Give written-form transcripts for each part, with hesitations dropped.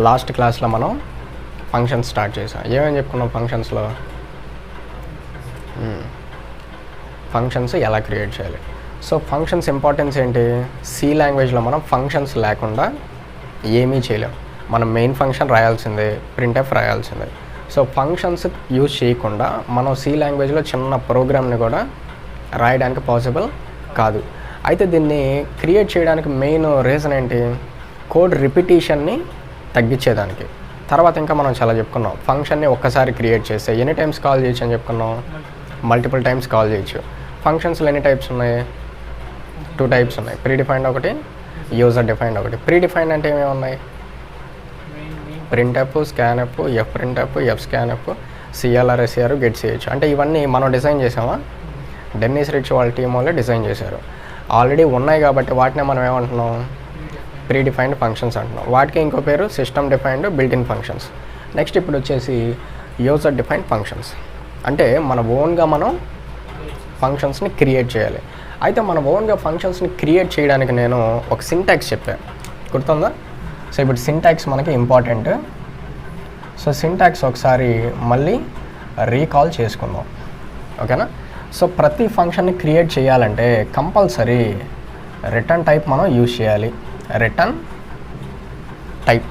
Last క్లాస్లో మనం functions start చేసాం. ఏమేమి చెప్పుకున్నాం ఫంక్షన్స్లో? ఫంక్షన్స్ ఎలా క్రియేట్ చేయాలి. సో ఫంక్షన్స్ ఇంపార్టెన్స్ ఏంటి? సి లాంగ్వేజ్లో మనం ఫంక్షన్స్ లేకుండా ఏమీ చేయలేం. మనం మెయిన్ ఫంక్షన్ రాయాల్సిందే, ప్రింట్ఎఫ్ రాయాల్సిందే. సో ఫంక్షన్స్ యూజ్ చేయకుండా మనం సి లాంగ్వేజ్లో చిన్న ప్రోగ్రామ్ని కూడా రాయడానికి పాసిబుల్ కాదు. అయితే దీన్ని క్రియేట్ చేయడానికి మెయిన్ రీజన్ ఏంటి? కోడ్ రిపిటీషన్ని తగ్గించేదానికి. తర్వాత ఇంకా మనం చాలా చెప్పుకున్నాం. ఫంక్షన్ని ఒక్కసారి క్రియేట్ చేస్తే ఎన్ని టైమ్స్ కాల్ చేయొచ్చు అని చెప్పుకున్నాం. మల్టిపుల్ టైమ్స్ కాల్ చేయొచ్చు. ఫంక్షన్స్లో ఎన్ని టైప్స్ ఉన్నాయి? 2 టైప్స్ ఉన్నాయి. ప్రీ డిఫైన్డ్ ఒకటి, యూజర్ డిఫైన్డ్ ఒకటి. ప్రీ డిఫైన్డ్ అంటే ఏమేమి ఉన్నాయి? Printf, scanf, fprintf, fscanf, clrscr, గెట్ సిహెచ్. అంటే ఇవన్నీ మనం డిజైన్ చేసామా? డెన్నిస్ రిచ్ వాళ్ళ టీం వాళ్ళే డిజైన్ చేశారు. ఆల్రెడీ ఉన్నాయి కాబట్టి వాటినే మనం ఏమంటున్నాం? ప్రీ డిఫైన్డ్ ఫంక్షన్స్ అంటున్నాం. వాటికి ఇంకో పేరు system defined built in functions. Next ఇప్పుడు వచ్చేసి యూజర్ డిఫైన్డ్ ఫంక్షన్స్. అంటే మన ఓన్గా మనం ఫంక్షన్స్ని క్రియేట్ చేయాలి. అయితే మన ఓన్గా ఫంక్షన్స్ని క్రియేట్ చేయడానికి నేను ఒక సింటాక్స్ చెప్పాను, గుర్తుందా? సో ఇప్పుడు సింటాక్స్ మనకి ఇంపార్టెంట్. సో సింటాక్స్ ఒకసారి మళ్ళీ రీకాల్ చేసుకుందాం, ఓకేనా? సో ప్రతి ఫంక్షన్ని క్రియేట్ చేయాలంటే కంపల్సరీ రిటర్న్ టైప్ మనం యూజ్ చేయాలి. రిటర్న్ టైప్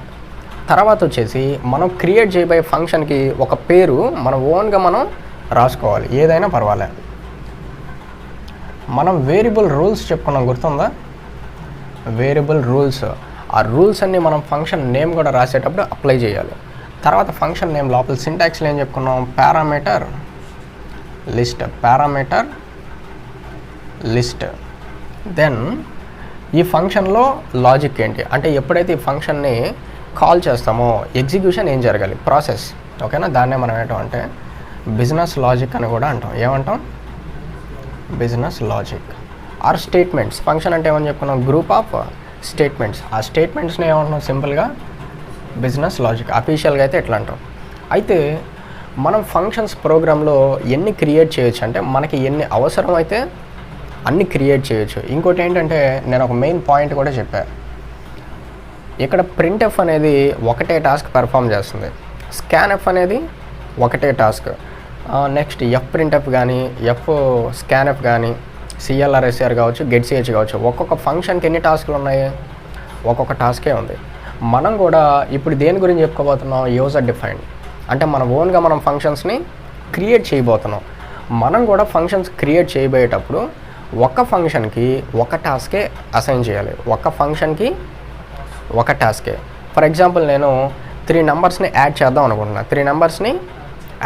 తర్వాత వచ్చేసి మనం క్రియేట్ చేయబోయే ఫంక్షన్కి ఒక పేరు మన ఓన్గా మనం రాసుకోవాలి, ఏదైనా పర్వాలేదు. మనం వేరియబుల్ రూల్స్ చెప్పుకున్నాం, గుర్తుందా? Variable rules. ఆ రూల్స్ అన్నీ మనం ఫంక్షన్ నేమ్ కూడా రాసేటప్పుడు అప్లై చేయాలి. తర్వాత ఫంక్షన్ నేమ్ లోపల సింటాక్స్లో ఏం చెప్పుకున్నాం? Parameter list. Parameter list. Then ఈ ఫంక్షన్లో లాజిక్ ఏంటి అంటే ఎప్పుడైతే ఈ ఫంక్షన్ని కాల్ చేస్తామో ఎగ్జిక్యూషన్ ఏం జరగాలి, ప్రాసెస్, ఓకేనా? దాన్నే మనం ఏంటంటే బిజినెస్ లాజిక్ అని కూడా అంటాం. ఏమంటాం? Business logic. Or statements. Function అంటే ఏమని చెప్పుకున్నాం? Group of statements. ఆ స్టేట్మెంట్స్ని ఏమంటున్నాం? సింపుల్గా బిజినెస్ లాజిక్. అఫీషియల్గా అయితే ఎట్లా అంటాం. అయితే మనం ఫంక్షన్స్ ప్రోగ్రాంలో ఎన్ని క్రియేట్ చేయొచ్చు అంటే మనకి ఎన్ని అవసరం అయితే అన్ని క్రియేట్ చేయొచ్చు. ఇంకోటి ఏంటంటే నేను ఒక మెయిన్ పాయింట్ కూడా చెప్పాను. ఇక్కడ ప్రింట్ఎఫ్ అనేది ఒకటే టాస్క్ పెర్ఫామ్ చేస్తుంది, స్కాన్ఎఫ్ అనేది ఒకటే టాస్క్. నెక్స్ట్ ఎఫ్ ప్రింట్ఎఫ్ కానీ, ఎఫ్ స్కాన్ఎఫ్ కానీ, సిఎల్ఆర్, ఎస్ఆర్ కావచ్చు, గెట్ సిహెచ్ కావచ్చు. ఒక్కొక్క ఫంక్షన్కి ఎన్ని టాస్క్లు ఉన్నాయి? ఒక్కొక్క టాస్కే ఉంది. మనం కూడా ఇప్పుడు దేని గురించి చెప్పుకోబోతున్నాం? User defined. అంటే మన ఓన్గా మనం ఫంక్షన్స్ని క్రియేట్ చేయబోతున్నాం. మనం కూడా ఫంక్షన్స్ క్రియేట్ చేయబోయేటప్పుడు ఒక ఫంక్షన్కి ఒక టాస్కే అసైన్ చేయాలి. ఒక ఫంక్షన్కి ఒక టాస్కే. ఫర్ ఎగ్జాంపుల్ నేను 3 నెంబర్స్ని యాడ్ చేద్దాం అనుకుంటున్నా. 3 నెంబర్స్ని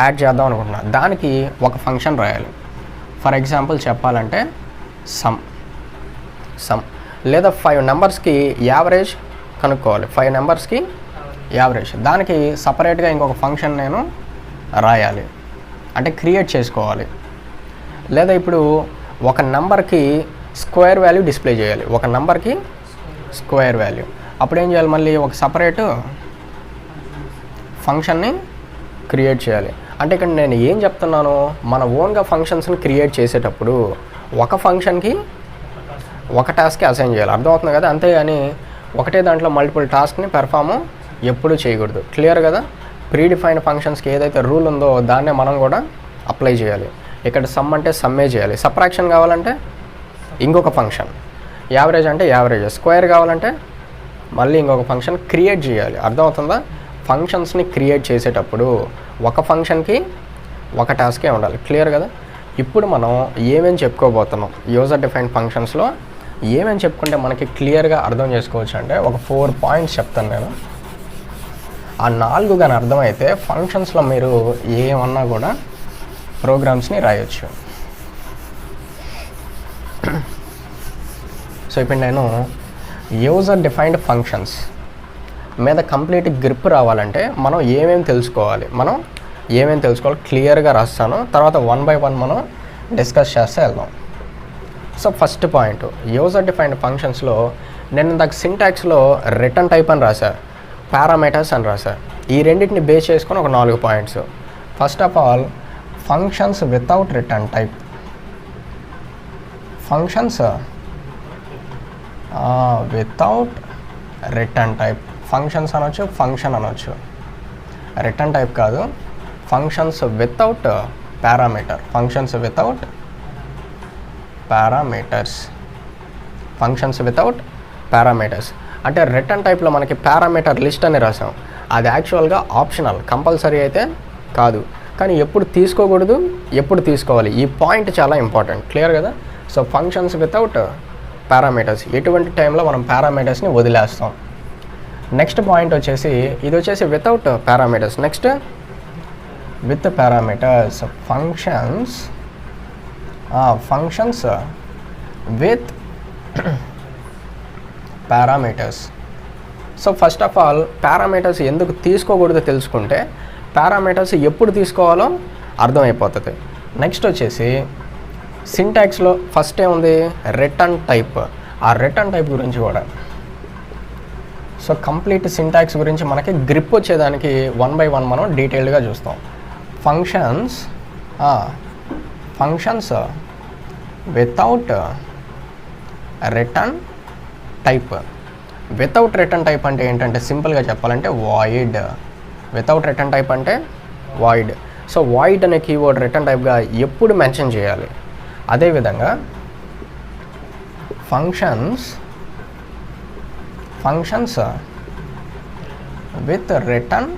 యాడ్ చేద్దాం అనుకుంటున్నా. దానికి ఒక ఫంక్షన్ రాయాలి. ఫర్ ఎగ్జాంపుల్ చెప్పాలంటే సమ్ లేదా 5 నెంబర్స్కి యావరేజ్ కనుక్కోవాలి. 5 నెంబర్స్కి యావరేజ్. దానికి సపరేట్గా ఇంకొక ఫంక్షన్ నేను రాయాలి, అంటే క్రియేట్ చేసుకోవాలి. లేదా ఇప్పుడు ఒక నెంబర్కి స్క్వేర్ వాల్యూ డిస్ప్లే చేయాలి. ఒక నెంబర్కి స్క్వేర్ వాల్యూ. అప్పుడు ఏం చేయాలి? మళ్ళీ ఒక సపరేట్ ఫంక్షన్ని క్రియేట్ చేయాలి. అంటే ఇక్కడ నేను ఏం చెప్తున్నాను? మన ఓన్గా ఫంక్షన్స్ని క్రియేట్ చేసేటప్పుడు ఒక ఫంక్షన్కి ఒక టాస్క్కి అసైన్ చేయాలి. అర్థమవుతుంది కదా? అంతేగాని ఒకటే దాంట్లో మల్టిపుల్ టాస్క్ని పెర్ఫామ్ ఎప్పుడూ చేయకూడదు. క్లియర్ కదా? ప్రీ డిఫైన్డ్ ఫంక్షన్స్కి ఏదైతే రూల్ ఉందో దాన్నే మనం కూడా అప్లై చేయాలి. ఇక్కడ సమ్ అంటే సమ్మే చేయాలి, సబ్ట్రాక్షన్ కావాలంటే ఇంకొక ఫంక్షన్, యావరేజ్ అంటే యావరేజ్, స్క్వేర్ కావాలంటే మళ్ళీ ఇంకొక ఫంక్షన్ క్రియేట్ చేయాలి. అర్థమవుతుందా? ఫంక్షన్స్ని క్రియేట్ చేసేటప్పుడు ఒక ఫంక్షన్కి ఒక టాస్కే ఉండాలి. క్లియర్ కదా? ఇప్పుడు మనం ఏమేమి చెప్పుకోబోతున్నాం యూజర్ డిఫైన్డ్ ఫంక్షన్స్లో? ఏమేమి చెప్పుకుంటే మనకి క్లియర్గా అర్థం చేసుకోవచ్చు అంటే ఒక 4 పాయింట్స్ చెప్తాను నేను. ఆ 4 కానీ అర్థమైతే ఫంక్షన్స్లో మీరు ఏమన్నా కూడా ప్రోగ్రామ్స్ని రాయొచ్చు. సో ఇప్పుడు నేను యూజర్ డిఫైన్డ్ ఫంక్షన్స్ మీద కంప్లీట్ గ్రిప్ రావాలంటే మనం ఏమేమి తెలుసుకోవాలి క్లియర్గా రాస్తాను. తర్వాత 1 by 1 మనం డిస్కస్ చేస్తే వెళ్దాం. So first point, user defined ఫంక్షన్స్లో నేను ఇందాక సింటాక్స్లో రిటర్న్ టైప్ అని రాశా, పారామీటర్స్ అని రాశా. ఈ రెండింటిని బేస్ చేసుకొని ఒక 4 points. First of all functions without return type. Functions without return type. Functions అనొచ్చు, ఫంక్షన్ అనొచ్చు. రిటర్న్ టైప్ కాదు, functions without parameter, functions without parameters, functions without parameters. అంటే రిటర్న్ టైప్లో మనకి పారామీటర్ లిస్ట్ అని రాసాం, అది యాక్చువల్గా ఆప్షనల్, కంపల్సరీ అయితే కాదు. కానీ ఎప్పుడు తీసుకోకూడదు, ఎప్పుడు తీసుకోవాలి, ఈ పాయింట్ చాలా ఇంపార్టెంట్. క్లియర్ కదా? సో ఫంక్షన్స్ వితౌట్ పారామీటర్స్, ఎటువంటి టైంలో మనం పారామీటర్స్ని వదిలేస్తాం. నెక్స్ట్ పాయింట్ వచ్చేసి ఇది వచ్చేసి without parameters. Next with parameters, functions functions with parameters. So first of all parameters ఎందుకు తీసుకోకూడదో తెలుసుకుంటే పారామీటర్స్ ఎప్పుడు తీసుకోవాలో అర్థమైపోతుంది. నెక్స్ట్ వచ్చేసి సింటాక్స్లో ఫస్ట్ ఏముంది, రిటర్న్ టైప్. ఆ రిటర్న్ టైప్ గురించి కూడా, సో కంప్లీట్ సింటాక్స్ గురించి మనకి గ్రిప్ వచ్చేదానికి 1 by 1 మనం డీటెయిల్డ్గా చూస్తాం. Functions functions without return type. Without return type అంటే ఏంటంటే సింపుల్గా చెప్పాలంటే వాయిడ్. వితౌట్ రిటర్న్ టైప్ అంటే వాయిడ్. సో వాయిడ్ అనే కీవర్డ్ రిటర్న్ టైప్గా ఎప్పుడు మెన్షన్ చేయాలి. అదేవిధంగా functions with return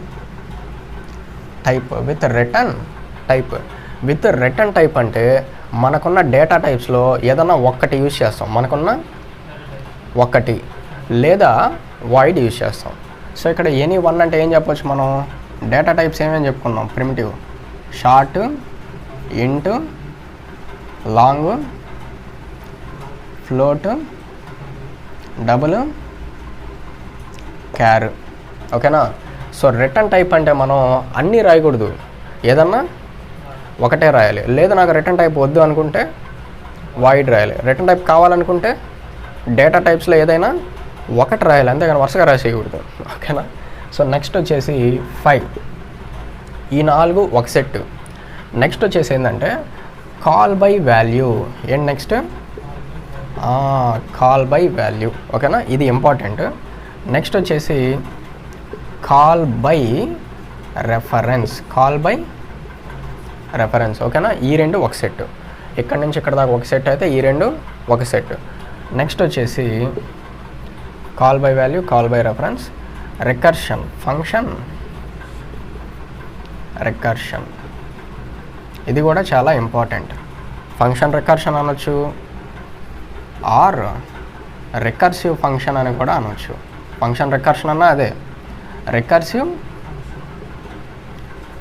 type. With return type అంటే మనకున్న డేటా టైప్స్లో ఏదైనా ఒక్కటి యూజ్ చేస్తాం, మనకున్న ఒక్కటి లేదా వాయిడ్ యూజ్ చేస్తాం. సో ఇక్కడ ఎనీ వన్ అంటే ఏం చెప్పొచ్చు, మనం డేటా టైప్స్ ఏమేమి చెప్పుకున్నాం, ప్రిమిటివ్, షార్ట్, ఇంట్, లాంగ్, ఫ్లోట్, డబుల్, క్యార్. ఓకేనా? సో రిటర్న్ టైప్ అంటే మనం అన్నీ రాయకూడదు, ఏదన్నా ఒకటే రాయాలి. లేదా నాకు రిటర్న్ టైప్ వద్దు అనుకుంటే వాయిడ్ రాయాలి. రిటర్న్ టైప్ కావాలనుకుంటే డేటా టైప్స్లో ఏదైనా ఒకటి రాయాలి, అంతేగాని వరుసగా రాసేయకూడదు. ఓకేనా? సో నెక్స్ట్ వచ్చేసి 5, ఈ 4 ఒక సెట్. నెక్స్ట్ వచ్చేసి ఏంటంటే కాల్ బై వాల్యూ. ఏంటి నెక్స్ట్? Call by value. ఓకేనా? ఇది ఇంపార్టెంట్. నెక్స్ట్ వచ్చేసి call by reference. Call by reference. ఓకేనా? ఈ 2 ఒక సెట్. ఇక్కడ నుంచి ఇక్కడ దాకా ఒక సెట్ అయితే ఈ 2 ఒక సెట్. నెక్స్ట్ వచ్చేసి call by value, call by reference, recursion, function recursion. ఇది కూడా చాలా ఇంపార్టెంట్. ఫంక్షన్ రికర్షన్ అనొచ్చు, ఆర్ రికర్సివ్ ఫంక్షన్ అని కూడా అనొచ్చు. ఫంక్షన్ రికర్షన్ అన్నా అదే, రికర్సివ్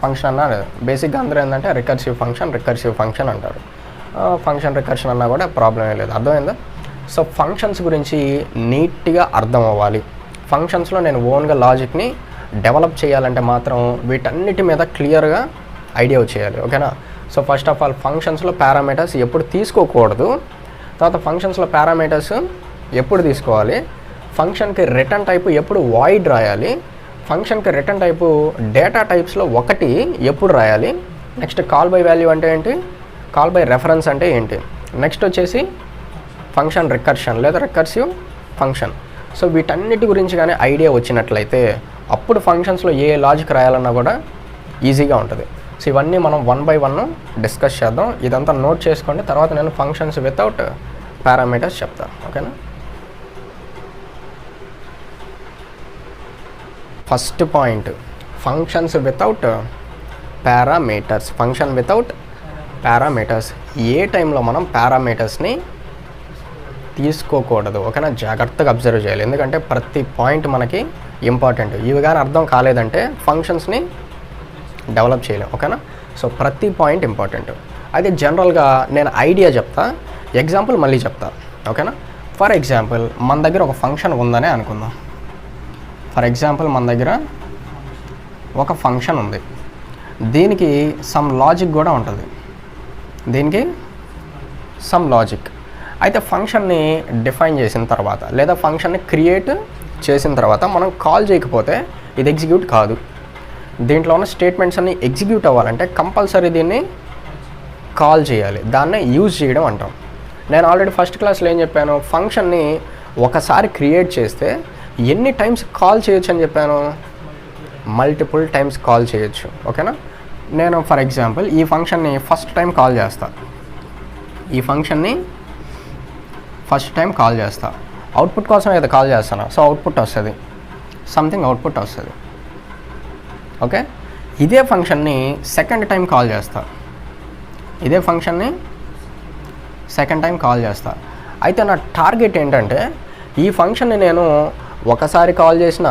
ఫంక్షన్ అన్నా అదే. బేసిక్గా అందరూ ఏంటంటే రికర్సివ్ ఫంక్షన్ అంటారు. ఫంక్షన్ రికర్షన్ అన్నా కూడా ప్రాబ్లం ఏం లేదు. అర్థమైందా? సో ఫంక్షన్స్ గురించి నీట్గా అర్థం అవ్వాలి. ఫంక్షన్స్లో నేను ఓన్గా లాజిక్ని డెవలప్ చేయాలంటే మాత్రం వీటన్నిటి మీద క్లియర్గా ఐడియా వచ్చేయాలి. ఓకేనా? సో ఫస్ట్ ఆఫ్ ఆల్ ఫంక్షన్స్లో పారామీటర్స్ ఎప్పుడు తీసుకోకూడదు, తర్వాత ఫంక్షన్స్లో పారామీటర్స్ ఎప్పుడు తీసుకోవాలి, ఫంక్షన్కి రిటర్న్ టైపు ఎప్పుడు వాయిడ్ రాయాలి, ఫంక్షన్కి రిటర్న్ టైపు డేటా టైప్స్లో ఒకటి ఎప్పుడు రాయాలి, నెక్స్ట్ కాల్ బై వాల్యూ అంటే ఏంటి, కాల్ బై రెఫరెన్స్ అంటే ఏంటి, నెక్స్ట్ వచ్చేసి ఫంక్షన్ రికర్షన్ లేదా రికర్సివ్ ఫంక్షన్. సో వీటన్నిటి గురించి కానీ ఐడియా వచ్చినట్లయితే అప్పుడు ఫంక్షన్స్లో ఏ లాజిక్ రాయాలన్నా కూడా ఈజీగా ఉంటుంది. సో ఇవన్నీ మనం 1 by 1 డిస్కస్ చేద్దాం. ఇదంతా నోట్ చేసుకోండి. తర్వాత నేను ఫంక్షన్స్ వితౌట్ పారామీటర్స్ చెప్తాను. ఓకేనా? First point, functions without parameters. Function without parameters. ఏ టైంలో మనం పారామీటర్స్ని తీసుకోకూడదు. ఓకేనా? జాగ్రత్తగా అబ్జర్వ్ చేయాలి, ఎందుకంటే ప్రతి పాయింట్ మనకి ఇంపార్టెంట్. ఇవి కానీ అర్థం కాలేదంటే ఫంక్షన్స్ని డెవలప్ చేయలేం. ఓకేనా? సో ప్రతి పాయింట్ ఇంపార్టెంట్. అయితే జనరల్గా నేను ఐడియా చెప్తా, ఎగ్జాంపుల్ మళ్ళీ చెప్తా. ఓకేనా? ఫర్ ఎగ్జాంపుల్ మన దగ్గర ఒక ఫంక్షన్ ఉందనే అనుకుందాం. ఫర్ ఎగ్జాంపుల్ మన దగ్గర ఒక ఫంక్షన్ ఉంది, దీనికి సమ్ లాజిక్ కూడా ఉంటుంది. దీనికి సమ్ లాజిక్. అయితే ఫంక్షన్ని డిఫైన్ చేసిన తర్వాత లేదా ఫంక్షన్ని క్రియేట్ చేసిన తర్వాత మనం కాల్ చేయకపోతే ఇది ఎగ్జిక్యూట్ కాదు. దీంట్లో ఉన్న స్టేట్మెంట్స్ అన్ని ఎగ్జిక్యూట్ అవ్వాలంటే కంపల్సరీ దీన్ని కాల్ చేయాలి. దాన్నే యూజ్ చేయడం అంటాం. నేను ఆల్రెడీ ఫస్ట్ క్లాస్లో ఏం చెప్పాను, ఫంక్షన్ని ఒకసారి క్రియేట్ చేస్తే ఎన్ని టైమ్స్ కాల్ చేయొచ్చు అని చెప్పాను, మల్టిపుల్ టైమ్స్ కాల్ చేయొచ్చు. ఓకేనా, నేను ఫర్ ఎగ్జాంపుల్ ఈ ఫంక్షన్ని ఫస్ట్ టైం కాల్ చేస్తా, ఈ ఫంక్షన్ని ఫస్ట్ టైం కాల్ చేస్తా, అవుట్పుట్ కోసం ఏదో కాల్ చేస్తాను, సో అవుట్పుట్ వస్తుంది, సంథింగ్ అవుట్పుట్ వస్తుంది. ఓకే, ఇదే ఫంక్షన్ని సెకండ్ టైం కాల్ చేస్తా, ఇదే ఫంక్షన్ని సెకండ్ టైం కాల్ చేస్తా. అయితే నా టార్గెట్ ఏంటంటే ఈ ఫంక్షన్ని నేను ఒకసారి కాల్ చేసిన,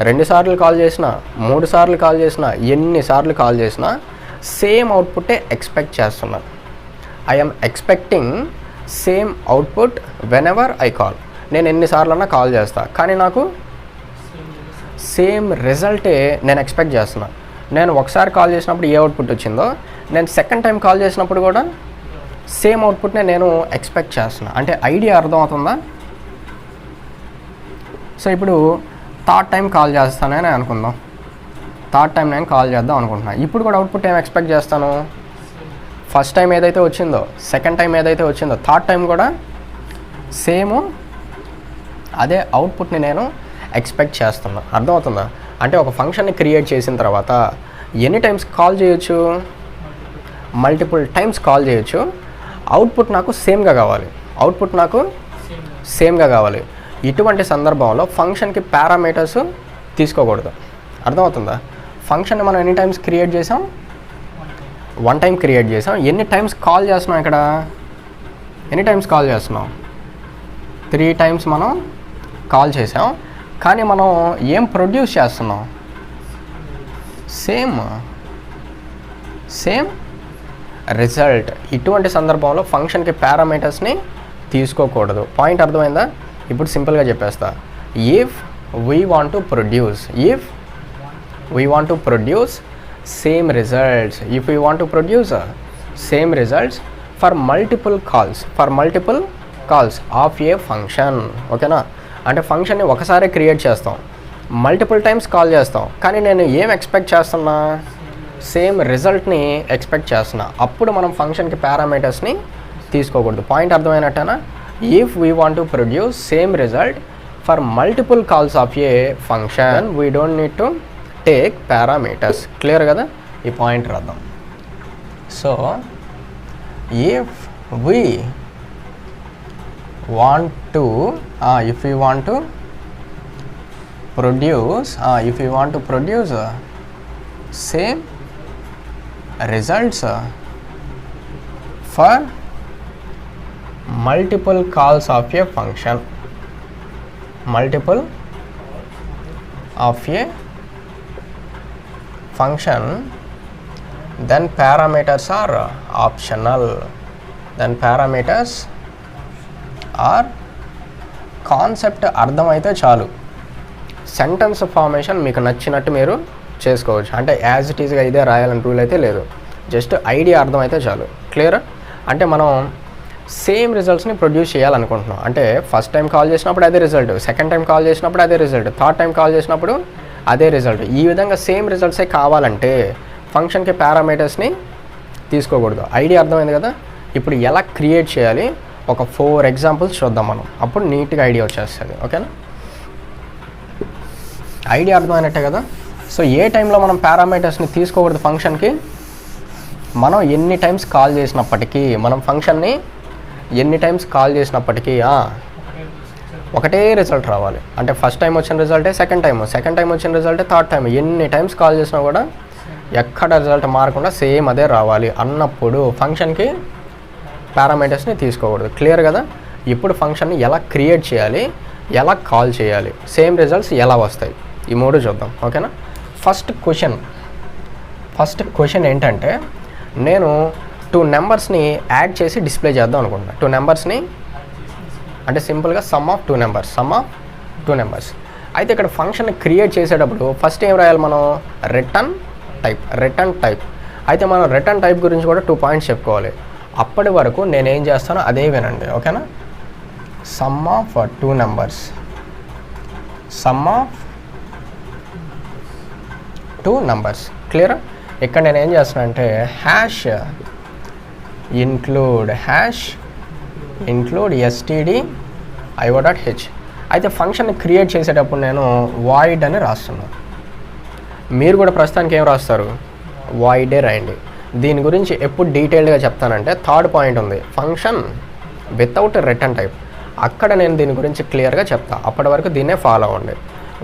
2 సార్లు కాల్ చేసిన, 3 సార్లు కాల్ చేసిన, ఎన్నిసార్లు కాల్ చేసినా సేమ్ అవుట్పుట్టే ఎక్స్పెక్ట్ చేస్తున్నా. I'm expecting same output when ever I call. నేను ఎన్నిసార్లన్నా కాల్ చేస్తా, కానీ నాకు సేమ్ రిజల్టే నేను ఎక్స్పెక్ట్ చేస్తున్నా. నేను ఒకసారి కాల్ చేసినప్పుడు ఏ అవుట్పుట్ వచ్చిందో, నేను సెకండ్ టైం కాల్ చేసినప్పుడు కూడా సేమ్ అవుట్పుట్నే నేను ఎక్స్పెక్ట్ చేస్తున్నా. అంటే ఐడియా అర్థమవుతుందా? సో ఇప్పుడు థర్డ్ టైం కాల్ చేస్తానని అనుకుందాం, థర్డ్ టైం నేను కాల్ చేద్దాం అనుకుంటున్నా. ఇప్పుడు కూడా అవుట్పుట్ ఏం ఎక్స్పెక్ట్ చేస్తాను, ఫస్ట్ టైం ఏదైతే వచ్చిందో, సెకండ్ టైం ఏదైతే వచ్చిందో, థర్డ్ టైం కూడా సేమ్ అదే అవుట్పుట్ని నేను ఎక్స్పెక్ట్ చేస్తున్నా. అర్థమవుతుందా? అంటే ఒక ఫంక్షన్ని క్రియేట్ చేసిన తర్వాత ఎన్ని టైమ్స్ కాల్ చేయొచ్చు, మల్టిపుల్ టైమ్స్ కాల్ చేయొచ్చు. అవుట్పుట్ నాకు సేమ్గా కావాలి, అవుట్పుట్ నాకు సేమ్గా కావాలి. ఇటువంటి సందర్భంలో ఫంక్షన్కి పారామీటర్స్ తీసుకోకూడదు. అర్థమవుతుందా? ఫంక్షన్ని మనం ఎన్ని టైమ్స్ క్రియేట్ చేసాం, 1 టైం క్రియేట్ చేసాం. ఎన్ని టైమ్స్ కాల్ చేస్తున్నాం, ఇక్కడ ఎన్ని టైమ్స్ కాల్ చేస్తున్నాం, 3 టైమ్స్ మనం కాల్ చేసాం. కానీ మనం ఏం ప్రొడ్యూస్ చేస్తున్నాం, సేమ్ రిజల్ట్. ఇటువంటి సందర్భంలో ఫంక్షన్కి పారామీటర్స్ని తీసుకోకూడదు. పాయింట్ అర్థమైందా? ఇప్పుడు సింపుల్గా చెప్పేస్తా. If we want to produce, if we want to produce same results, if we want to produce same results for multiple calls of a function. ఓకేనా, అంటే ఫంక్షన్ని ఒకసారి క్రియేట్ చేస్తాం, మల్టిపుల్ టైమ్స్ కాల్ చేస్తాం, కానీ నేను ఏం ఎక్స్పెక్ట్ చేస్తున్నా, సేమ్ రిజల్ట్ని ఎక్స్పెక్ట్ చేస్తున్నా. అప్పుడు మనం ఫంక్షన్కి పారామీటర్స్ని తీసుకోకూడదు. పాయింట్ అర్థమైనట్టేనా? If we want to produce same result for multiple calls of a function we don't need to take parameters. Clear కదా? ఈ పాయింట్ రాద్దాం. So if we want to if we want to produce same results for multiple calls of a function, then parameters are optional, or concept అర్థమైతే చాలు. Sentence formation మీకు నచ్చినట్టు మీరు చేసుకోవచ్చు. అంటే యాజ్ ఇట్ ఈజ్గా ఇదే రాయాలని రూల్ అయితే లేదు, జస్ట్ ఐడియా అర్థమైతే చాలు. క్లియర్? అంటే మనం సేమ్ రిజల్ట్స్ని ప్రొడ్యూస్ చేయాలనుకుంటున్నాం. అంటే ఫస్ట్ టైం కాల్ చేసినప్పుడు అదే రిజల్ట్, సెకండ్ టైం కాల్ చేసినప్పుడు అదే రిజల్ట్, థర్డ్ టైం కాల్ చేసినప్పుడు అదే రిజల్ట్. ఈ విధంగా సేమ్ రిజల్ట్సే కావాలంటే ఫంక్షన్కి పారామీటర్స్ని తీసుకోకూడదు. ఐడియా అర్థమైంది కదా? ఇప్పుడు ఎలా క్రియేట్ చేయాలి ఒక 4 ఎగ్జాంపుల్స్ చూద్దాం మనం, అప్పుడు నీట్గా ఐడియా వచ్చేస్తుంది. ఓకేనా? ఐడియా అర్థమైనట్టే కదా? సో ఏ టైంలో మనం పారామీటర్స్ని తీసుకోకూడదు ఫంక్షన్కి, మనం ఎన్ని టైమ్స్ కాల్ చేసినప్పటికీ, మనం ఫంక్షన్ని ఎన్ని టైమ్స్ కాల్ చేసినప్పటికీ ఒకటే రిజల్ట్ రావాలి. అంటే ఫస్ట్ టైం వచ్చిన రిజల్టే సెకండ్ టైం వచ్చిన రిజల్టే థర్డ్ టైం. ఎన్ని టైమ్స్ కాల్ చేసినా కూడా ఎక్కడ రిజల్ట్ మారకుండా సేమ్ అదే రావాలి అన్నప్పుడు ఫంక్షన్కి పారామీటర్స్ని తీసుకోకూడదు. క్లియర్ కదా? ఇప్పుడు ఫంక్షన్ని ఎలా క్రియేట్ చేయాలి, ఎలా కాల్ చేయాలి, సేమ్ రిజల్ట్స్ ఎలా వస్తాయి, ఈ 3 చూద్దాం. ఓకేనా? ఫస్ట్ క్వశ్చన్ ఏంటంటే, నేను 2 నెంబర్స్ని యాడ్ చేసి డిస్ప్లే చేద్దాం అనుకుంటున్నా. 2 నెంబర్స్ని అంటే సింపుల్గా సమ్ ఆఫ్ 2 నెంబర్స్. అయితే ఇక్కడ ఫంక్షన్ క్రియేట్ చేసేటప్పుడు ఫస్ట్ ఏం రాయాలి మనం, రిటర్న్ టైప్. అయితే మనం రిటర్న్ టైప్ గురించి కూడా 2 పాయింట్స్ చెప్పుకోవాలి. అప్పటి వరకు నేనేం చేస్తానో అదే వినండి. ఓకేనా? Some of 2 numbers, clear? ఇక్కడ నేను ఏం చేస్తున్నా అంటే హ్యాష్ ఇంక్లూడ్ stdio.h. అయితే ఫంక్షన్ని క్రియేట్ చేసేటప్పుడు నేను వాయిడ్ అని రాస్తున్నాను. మీరు కూడా ప్రస్తుతానికి ఏం రాస్తారు? వాయిడే రాయండి. దీని గురించి ఎప్పుడు డీటెయిల్డ్గా చెప్తానంటే థర్డ్ పాయింట్ ఉంది, ఫంక్షన్ వితౌట్ రిటర్న్ టైప్. అక్కడ నేను దీని గురించి క్లియర్గా చెప్తాను. అప్పటి వరకు దీన్నే ఫాలో అవ్వండి.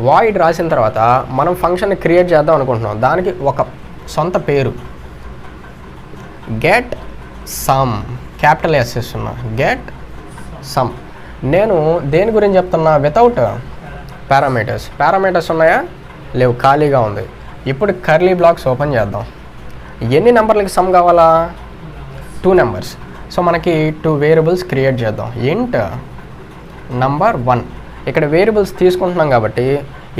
వాయిడ్ రాసిన తర్వాత మనం ఫంక్షన్ని క్రియేట్ చేద్దాం అనుకుంటున్నాం. దానికి ఒక సొంత పేరు, గెట్ సమ్, క్యాపిటల్ ఎస్ ఇస్తున్నా, గెట్ సమ్. నేను దేని గురించి చెప్తున్నా? వితౌట్ పారామీటర్స్ ఉన్నాయా? లేవు, ఖాళీగా ఉంది. ఇప్పుడు కర్లీ బ్లాక్స్ ఓపెన్ చేద్దాం. ఎన్ని నెంబర్లకి సమ్ కావాలా? 2 నెంబర్స్. సో మనకి 2 వేరియబుల్స్ క్రియేట్ చేద్దాం. ఇంట్ నంబర్ 1. ఇక్కడ వేరియబుల్స్ తీసుకుంటున్నాం కాబట్టి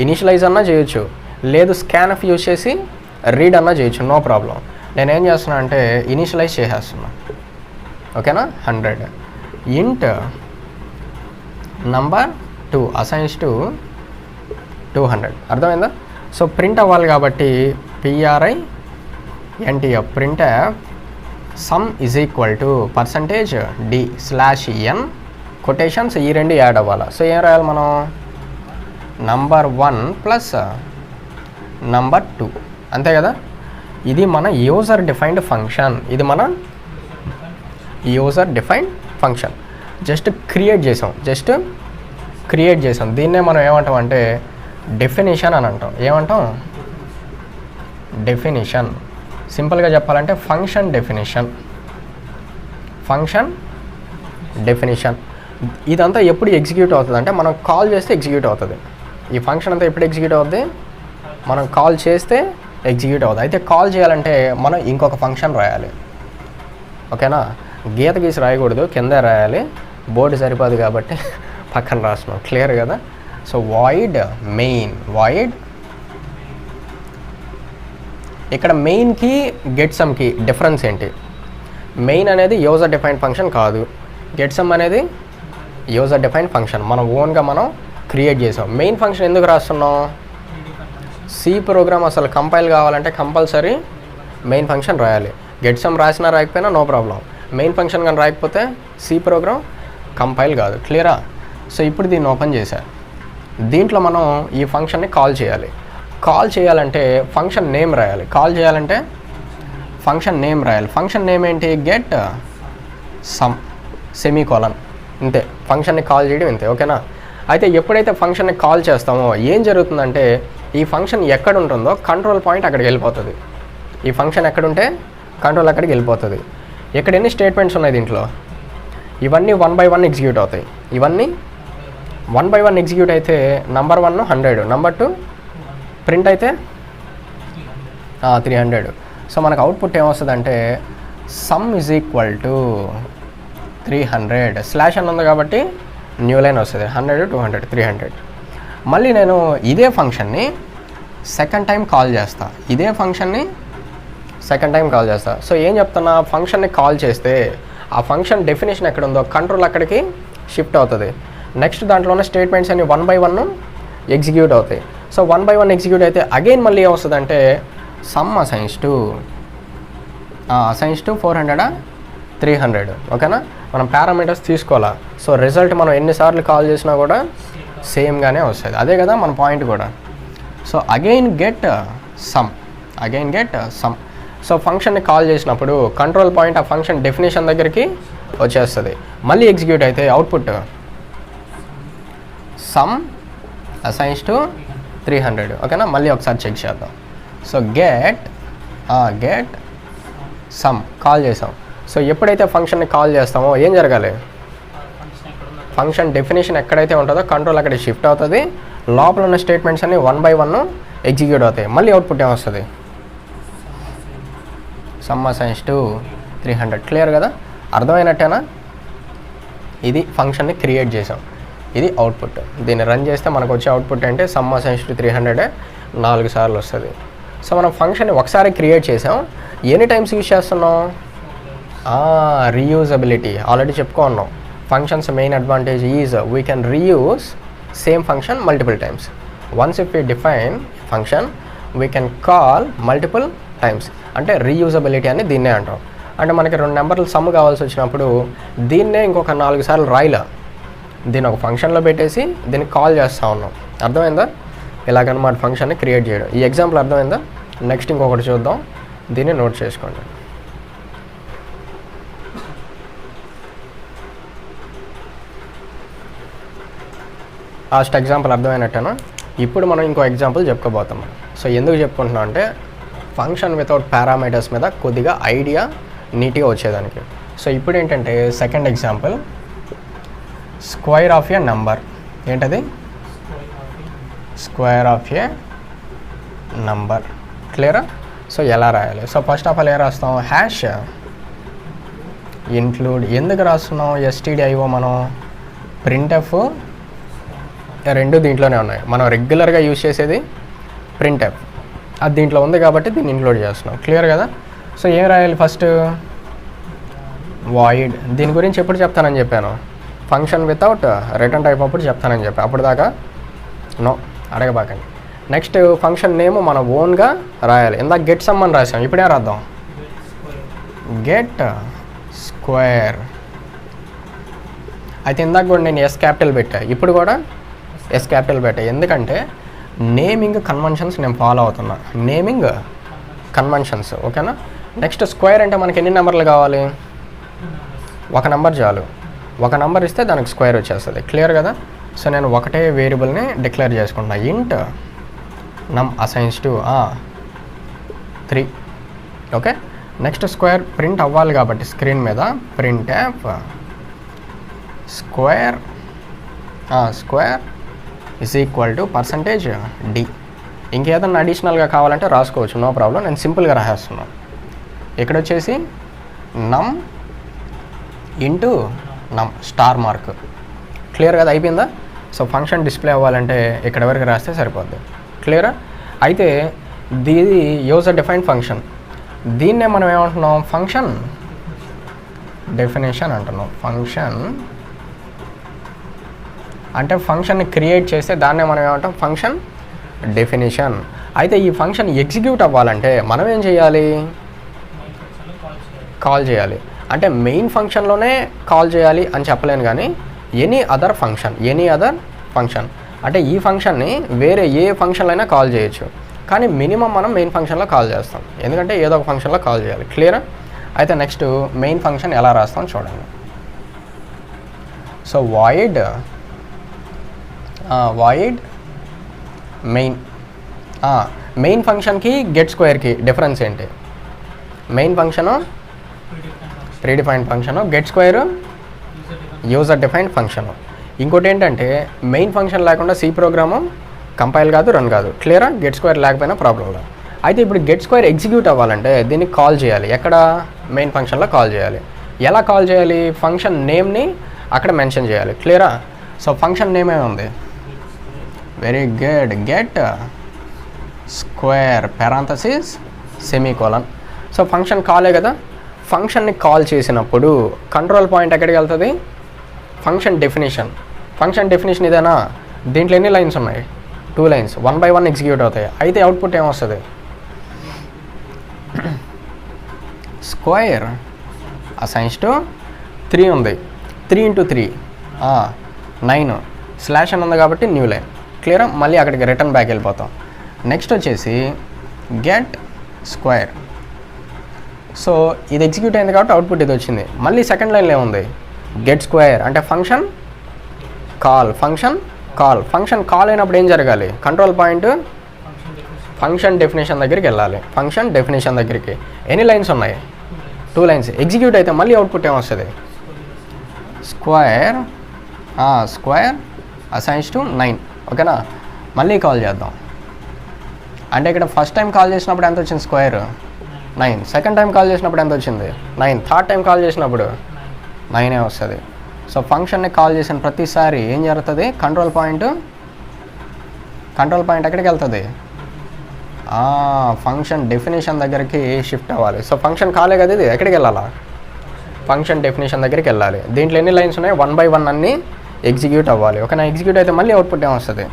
ఇనిషియలైజ్ అన్నా చేయొచ్చు, లేదు స్కాన్ఎఫ్ యూజ్ చేసి రీడ్ అన్నా చేయొచ్చు, నో ప్రాబ్లం. నేనేం చేస్తున్నా అంటే ఇనిషియలైజ్ చేసేస్తున్నా. ఓకేనా? 100. ఇంట్ నంబర్ 2 అసైన్స్ టు 200. అర్థమైందా? సో ప్రింట్ అవ్వాలి కాబట్టి PRINTF printf some is equal to %d/n quotations ఈ రెండు యాడ్ అవ్వాలి. సో ఏం రాయాలి మనం? నంబర్ 1 ప్లస్ నంబర్ 2, అంతే కదా? ఇది మన యూజర్ డిఫైన్డ్ ఫంక్షన్. ఇది మన user defined function. Just create చేసాం. దీన్నే మనం ఏమంటాం అంటే డెఫినేషన్ అని అంటాం. ఏమంటాం? డెఫినేషన్. సింపుల్గా చెప్పాలంటే ఫంక్షన్ డెఫినేషన్. ఇదంతా ఎప్పుడు ఎగ్జిక్యూట్ అవుతుంది అంటే మనం కాల్ చేస్తే ఎగ్జిక్యూట్ అవుతుంది. ఈ ఫంక్షన్ అంతా ఎప్పుడు ఎగ్జిక్యూట్ అవుతుంది? మనం కాల్ చేస్తే ఎగ్జిక్యూట్ అవుతుంది. అయితే కాల్ చేయాలంటే మనం ఇంకొక ఫంక్షన్ రాయాలి. ఓకేనా? గీత గీసి రాయకూడదు, కింద రాయాలి. బోర్డు సరిపోదు కాబట్టి పక్కన రాస్తున్నాం. క్లియర్ కదా? So void main. ఇక్కడ మెయిన్కి గెట్ సమ్కి డిఫరెన్స్ ఏంటి? మెయిన్ అనేది యూజర్ డిఫైన్డ్ ఫంక్షన్ కాదు, గెట్ సమ్ అనేది యూజర్ డిఫైన్డ్ ఫంక్షన్. మనం ఓన్గా మనం క్రియేట్ చేసాం. మెయిన్ ఫంక్షన్ ఎందుకు రాస్తున్నాం? సి ప్రోగ్రామ్ అసలు కంపైల్ కావాలంటే కంపల్సరీ మెయిన్ ఫంక్షన్ రాయాలి. గెట్ సమ్ రాసినా రాయకపోయినా నో ప్రాబ్లం. మెయిన్ ఫంక్షన్ కానీ రాయకపోతే సి ప్రోగ్రామ్ కంపైల్ కాదు. క్లియరా? సో ఇప్పుడు దీన్ని ఓపెన్ చేశారు. దీంట్లో మనం ఈ ఫంక్షన్ని కాల్ చేయాలంటే ఫంక్షన్ నేమ్ రాయాలి. కాల్ చేయాలంటే ఫంక్షన్ నేమ్ రాయాలి. ఫంక్షన్ నేమ్ ఏంటి? Get some semicolon. ఇంతే, ఫంక్షన్ని కాల్ చేయడం ఇంతే. ఓకేనా? అయితే ఎప్పుడైతే ఫంక్షన్ని కాల్ చేస్తామో ఏం జరుగుతుందంటే ఈ ఫంక్షన్ ఎక్కడ ఉంటుందో కంట్రోల్ పాయింట్ అక్కడికి వెళ్ళిపోతుంది. ఈ ఫంక్షన్ ఎక్కడుంటే కంట్రోల్ అక్కడికి వెళ్ళిపోతుంది. ఇక్కడ ఎన్ని స్టేట్మెంట్స్ ఉన్నాయి దీంట్లో? ఇవన్నీ 1 by 1 ఎగ్జిక్యూట్ అవుతాయి. ఇవన్నీ 1 by 1 ఎగ్జిక్యూట్ అయితే నంబర్ 1 100, నంబర్ 2 ప్రింట్ అయితే 300. సో మనకు అవుట్పుట్ ఏమొస్తుంది అంటే some is equal to 300 slash అని ఉంది కాబట్టి న్యూ లైన్ వస్తుంది. 100 200 300. మళ్ళీ నేను ఇదే ఫంక్షన్ని సెకండ్ టైం కాల్ చేస్తా. సో ఏం చెప్తున్నా? ఫంక్షన్ని కాల్ చేస్తే ఆ ఫంక్షన్ డెఫినేషన్ ఎక్కడ ఉందో కంట్రోల్ అక్కడికి షిఫ్ట్ అవుతుంది. నెక్స్ట్ దాంట్లో ఉన్న స్టేట్మెంట్స్ అన్ని 1 by 1 ఎగ్జిక్యూట్ అవుతాయి. సో 1 by 1 ఎగ్జిక్యూట్ అయితే అగైన్ మళ్ళీ ఏమొస్తుంది అంటే సమ్ అసైన్స్ టు 400 300. ఓకేనా? మనం పారామీటర్స్ తీసుకోవాలా. సో రిజల్ట్ మనం ఎన్నిసార్లు కాల్ చేసినా కూడా సేమ్గానే వస్తుంది. అదే కదా మన పాయింట్ కూడా. So again get some. So ఫంక్షన్ని కాల్ చేసినప్పుడు కంట్రోల్ పాయింట్ ఆ ఫంక్షన్ డెఫినేషన్ దగ్గరికి వచ్చేస్తుంది. మళ్ళీ ఎగ్జిక్యూట్ అయితే అవుట్పుట్ సమ్ అసైన్స్ టు 300. ఓకేనా? మళ్ళీ ఒకసారి చెక్ చేద్దాం. సో గెట్ సమ్ కాల్ చేసాం. సో ఎప్పుడైతే ఫంక్షన్ని కాల్ చేస్తామో ఏం జరగాలి? ఫంక్షన్ డెఫినేషన్ ఎక్కడైతే ఉంటుందో కంట్రోల్ అక్కడ షిఫ్ట్ అవుతుంది. లోపల ఉన్న స్టేట్మెంట్స్ అన్ని 1 by 1 ఎగ్జిక్యూట్ అవుతాయి. మళ్ళీ అవుట్పుట్ ఏమొస్తుంది? Some assigns to 300. క్లియర్ కదా? అర్థమైనట్టేనా? ఇది ఫంక్షన్ని క్రియేట్ చేసాం. ఇది అవుట్పుట్. దీన్ని రన్ చేస్తే మనకు వచ్చే అవుట్పుట్ అంటే సమ్ అసైన్స్ టు 300 4 సార్లు వస్తుంది. సో మనం ఫంక్షన్ని ఒకసారి క్రియేట్ చేసాం. ఎన్ని టైమ్స్ యూజ్ చేస్తున్నాం? రీయూజబిలిటీ ఆల్రెడీ చెప్పుకున్నాం. Functions main advantage is we can reuse same function multiple times. Once if we define function we can call multiple times. అంటే రీయూజబిలిటీ అని దీన్నే అంటాం. అంటే మనకి 2 నెంబర్లు సమ్ కావాల్సి వచ్చినప్పుడు దీన్నే ఇంకొక 4 సార్లు రాయలా. దీన్ని ఒక ఫంక్షన్లో పెట్టేసి దీన్ని కాల్ చేస్తూ ఉన్నాం. అర్థమైందా? ఇలాగనమాట ఫంక్షన్ని క్రియేట్ చేయడం. ఈ ఎగ్జాంపుల్ అర్థమైందా? నెక్స్ట్ ఇంకొకటి చూద్దాం, దీన్ని నోట్ చేసుకోండి. లాస్ట్ ఎగ్జాంపుల్ అర్థమైనట్టేనా? ఇప్పుడు మనం ఇంకో ఎగ్జాంపుల్ చెప్పుకోబోతున్నాం. సో ఎందుకు చెప్పుకుంటున్నాం అంటే ఫంక్షన్ వితౌట్ పారామీటర్స్ మీద కొద్దిగా ఐడియా నీట్గా వచ్చేదానికి. సో ఇప్పుడు ఏంటంటే second example, square of a number. ఏంటది? Square of a number. క్లియరా? సో ఎలా రాయాలి? సో ఫస్ట్ ఆఫ్ ఆల్ ఏం రాస్తాం? Hash include. ఎందుకు రాస్తున్నాం stdio? మనం ప్రింట్ఎఫ్ రెండు దీంట్లోనే ఉన్నాయి. మనం రెగ్యులర్గా యూజ్ చేసేది ప్రింట్ఎఫ్, అది దీంట్లో ఉంది కాబట్టి దీన్ని ఇంక్లూడ్ చేస్తున్నాం. క్లియర్ కదా? సో ఏం రాయాలి? First void. దీని గురించి ఎప్పుడు చెప్తానని చెప్పాను? ఫంక్షన్ వితౌట్ రిటర్న్ టైప్ అప్పుడు చెప్తానని చెప్పాను. అప్పుడు దాకా నో అడగబాకండి. నెక్స్ట్ ఫంక్షన్ నేమ్ మన ఓన్గా రాయాలి. ఇందాక గెట్ సమ్ అని రాసాం, ఇప్పుడే రాద్దాం గెట్ స్క్వేర్. అయితే ఇందాక కూడా నేను ఎస్ క్యాపిటల్ పెట్టా, ఇప్పుడు కూడా ఎస్ క్యాపిటల్ పెట్టా. ఎందుకంటే నేమింగ్ కన్వెన్షన్స్ నేను ఫాలో అవుతున్నా. నేమింగ్ కన్వెన్షన్స్, ఓకేనా? నెక్స్ట్ స్క్వేర్ అంటే మనకి ఎన్ని నెంబర్లు కావాలి? ఒక నెంబర్ చాలు. ఒక నెంబర్ ఇస్తే దానికి స్క్వేర్ వచ్చేస్తుంది. క్లియర్ కదా? సో నేను ఒకటే వేరియబుల్ని డిక్లేర్ చేసుకుంటున్నా. ఇంట్ నమ్ assigns to 3. Okay, next square print అవ్వాలి కాబట్టి స్క్రీన్ మీద print app square square is equal to %d. ఇంకేదన్నా అడిషనల్గా కావాలంటే రాసుకోవచ్చు, నో ప్రాబ్లం. నేను సింపుల్గా రాసేస్తున్నాను. ఇక్కడ వచ్చేసి నమ్ ఇంటూ నమ్ స్టార్ మార్క్. క్లియర్ కదా? అయిపోయిందా? సో ఫంక్షన్ డిస్ప్లే అవ్వాలంటే ఇక్కడ వరకు రాస్తే సరిపోద్ది. క్లియరా? అయితే దీది యూజర్ డిఫైన్డ్ ఫంక్షన్. దీన్నే మనం ఏమంటున్నాం? ఫంక్షన్ డెఫినేషన్ అంటున్నాం. ఫంక్షన్ అంటే ఫంక్షన్ని క్రియేట్ చేస్తే దాన్నే మనం ఏమంటాం? Function definition. అయితే ఈ ఫంక్షన్ ఎగ్జిక్యూట్ అవ్వాలంటే మనం ఏం చేయాలి? కాల్ చేయాలి. అంటే మెయిన్ ఫంక్షన్లోనే కాల్ చేయాలి అని చెప్పలేను, కానీ ఎనీ అదర్ ఫంక్షన్ అంటే ఈ ఫంక్షన్ని వేరే ఏ ఫంక్షన్లో అయినా కాల్ చేయొచ్చు, కానీ మినిమం మనం మెయిన్ ఫంక్షన్లో కాల్ చేస్తాం, ఎందుకంటే ఏదో ఒక ఫంక్షన్లో కాల్ చేయాలి. క్లియరా? అయితే నెక్స్ట్ మెయిన్ ఫంక్షన్ ఎలా రాస్తాం చూడండి. సో వాయిడ్ మెయిన్ ఫంక్షన్కి గెట్ స్క్వేర్కి డిఫరెన్స్ ఏంటి? Main function predefined function, get square user defined function. ఇంకోటి ఏంటంటే మెయిన్ ఫంక్షన్ లేకుండా సి ప్రోగ్రాము కంపైల్ కాదు, రన్ కాదు. క్లియరా? గెట్ స్క్వేర్ లేకపోయినా ప్రాబ్లం లేదు. అయితే ఇప్పుడు గెట్ స్క్వేర్ ఎగ్జిక్యూట్ అవ్వాలంటే దీన్ని కాల్ చేయాలి. ఎక్కడ? మెయిన్ ఫంక్షన్లో కాల్ చేయాలి. ఎలా కాల్ చేయాలి? ఫంక్షన్ నేమ్ని అక్కడ మెన్షన్ చేయాలి. క్లియరా? సో ఫంక్షన్ నేమ్ ఏముంది? Very good, get square parenthesis semicolon. So function కాలే కదా? ఫంక్షన్ని కాల్ చేసినప్పుడు కంట్రోల్ పాయింట్ ఎక్కడికి వెళ్తుంది? Function definition. ఫంక్షన్ డెఫినేషన్ ఇదేనా? దీంట్లో ఎన్ని లైన్స్ ఉన్నాయి? 2 లైన్స్. 1 by 1 ఎగ్జిక్యూట్ అవుతాయి. అయితే అవుట్పుట్ ఏమొస్తుంది? స్క్వేర్ అసైన్స్ టు 3 ఉంది. 3 × 3 9 స్లాష్ అని ఉంది కాబట్టి న్యూ లైన్. క్లియరా? మళ్ళీ అక్కడికి రిటర్న్ బ్యాక్ వెళ్ళిపోతాం. నెక్స్ట్ వచ్చేసి గెట్ స్క్వేర్. సో ఇది ఎగ్జిక్యూట్ అయింది కాబట్టి అవుట్పుట్ ఇది వచ్చింది. మళ్ళీ సెకండ్ లైన్లో ఏముంది? గెట్ స్క్వేర్ అంటే ఫంక్షన్ కాల్. ఫంక్షన్ కాల్ అయినప్పుడు ఏం జరగాలి? కంట్రోల్ పాయింట్ ఫంక్షన్ డెఫినేషన్ దగ్గరికి వెళ్ళాలి. ఫంక్షన్ డెఫినేషన్ దగ్గరికి ఎన్ని లైన్స్ ఉన్నాయి? 2 లైన్స్. ఎగ్జిక్యూట్ అయితే మళ్ళీ అవుట్పుట్ ఏమొస్తుంది? Square assigns to 9. ఓకేనా? మళ్ళీ కాల్ చేద్దాం. అంటే ఇక్కడ ఫస్ట్ టైం కాల్ చేసినప్పుడు ఎంత వచ్చింది? స్క్వేర్ 9. సెకండ్ టైం కాల్ చేసినప్పుడు ఎంత వచ్చింది? 9. థర్డ్ టైం కాల్ చేసినప్పుడు 9 వస్తుంది. సో ఫంక్షన్ని కాల్ చేసిన ప్రతిసారి ఏం జరుగుతుంది? కంట్రోల్ పాయింట్ ఎక్కడికి వెళ్తుంది? ఫంక్షన్ డెఫినేషన్ దగ్గరికి షిఫ్ట్ అవ్వాలి. సో ఫంక్షన్ కాలే కదా, ఇది ఎక్కడికి వెళ్ళాలా? ఫంక్షన్ డెఫినేషన్ దగ్గరికి వెళ్ళాలి. దీంట్లో ఎన్ని లైన్స్ ఉన్నాయి? 1 by 1 అన్నీ ఎగ్జిక్యూట్ అవ్వాలి. ఓకేనా? ఎగ్జిక్యూట్ అయితే మళ్ళీ అవుట్పుట్ ఏమొస్తుంది?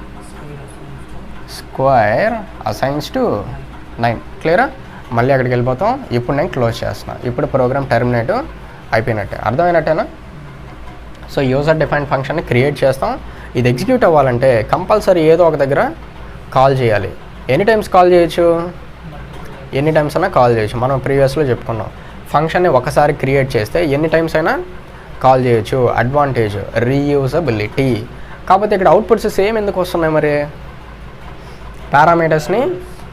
Square assigns to 9. క్లియరా? మళ్ళీ అక్కడికి వెళ్ళిపోతాం. ఇప్పుడు నేను క్లోజ్ చేస్తున్నా. ఇప్పుడు ప్రోగ్రామ్ టెర్మినేట్ అయిపోయినట్టే. అర్థమైనట్టేనా? సో యూజర్ డిఫైన్ ఫంక్షన్ని క్రియేట్ చేస్తాం. ఇది ఎగ్జిక్యూట్ అవ్వాలంటే కంపల్సరీ ఏదో ఒక దగ్గర కాల్ చేయాలి. ఎనీ టైమ్స్ కాల్ చేయొచ్చు, ఎన్ని టైమ్స్ అయినా కాల్ చేయొచ్చు. మనం ప్రీవియస్లో చెప్పుకున్నాం, ఫంక్షన్ని ఒకసారి క్రియేట్ చేస్తే ఎన్ని టైమ్స్ అయినా కాల్ చేయొచ్చు. Advantage reusability. కాకపోతే ఇక్కడ అవుట్పుట్స్ సేమ్ ఎందుకు వస్తున్నాయి? మరి పారామీటర్స్ని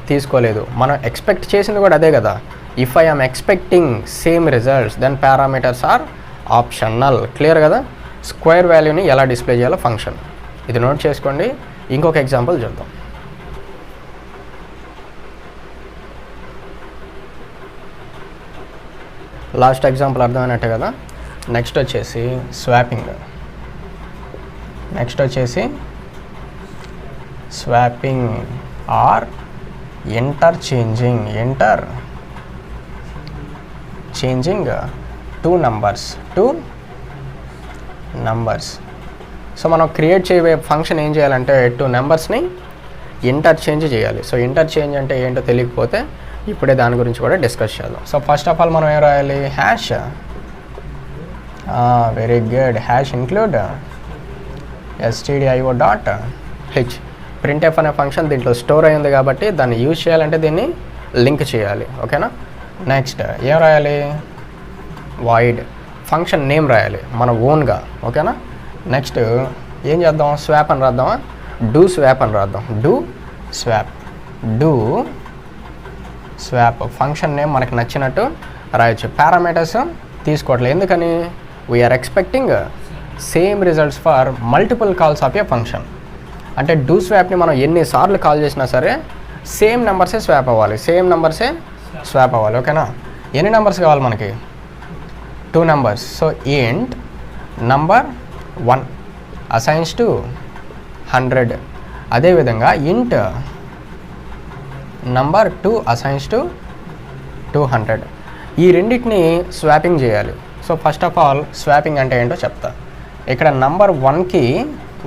తీసుకోలేదు. మనం ఎక్స్పెక్ట్ చేసింది కూడా అదే కదా. If I am expecting same results then parameters are optional. Clear కదా. స్క్వేర్ వాల్యూని ఎలా డిస్ప్లే చేయాలో ఫంక్షన్ ఇది నోట్ చేసుకోండి. ఇంకొక ఎగ్జాంపుల్ చూద్దాం. లాస్ట్ ఎగ్జాంపుల్ అర్థమైనట్టే కదా. నెక్స్ట్ వచ్చేసి swapping or interchanging two numbers. So మనం క్రియేట్ చేయబోయే ఫంక్షన్ ఏం చేయాలంటే టూ నెంబర్స్ని ఇంటర్చేంజ్ చేయాలి. సో ఇంటర్చేంజ్ అంటే ఏంటో తెలియకపోతే ఇప్పుడే దాని గురించి కూడా డిస్కస్ చేద్దాం. సో ఫస్ట్ ఆఫ్ ఆల్ మనం ఏం రాయాలి? Hash. Very good. Hash include stdio.h. printf అనే ఫంక్షన్ దీంట్లో స్టోర్ అయ్యింది కాబట్టి దాన్ని యూజ్ చేయాలంటే దీన్ని లింక్ చేయాలి. ఓకేనా. నెక్స్ట్ ఏం రాయాలి? వాయిడ్ ఫంక్షన్ నేమ్ రాయాలి మన ఓన్గా. ఓకేనా. నెక్స్ట్ ఏం చేద్దాం? స్వాప్ అని రాద్దామా? డూ స్వాప్ ఫంక్షన్ నేమ్ మనకి నచ్చినట్టు రాయొచ్చు. పారామీటర్స్ తీసుకోవట్లేదు. ఎందుకని? We are expecting same results for multiple calls of a function. అంటే డూ స్వాప్ని మనం ఎన్నిసార్లు కాల్ చేసినా సరే సేమ్ నెంబర్సే స్వాప్ అవ్వాలి. ఓకేనా. ఎన్ని నెంబర్స్ కావాలి మనకి? 2 numbers. So int number 1 assigns to 100. అదేవిధంగా int number 2 assigns to 200. ఈ రెండింటిని స్వాపింగ్ చేయాలి. So first of all swapping అంటే ఏంటో చెప్తా. ఇక్కడ నంబర్ 1కి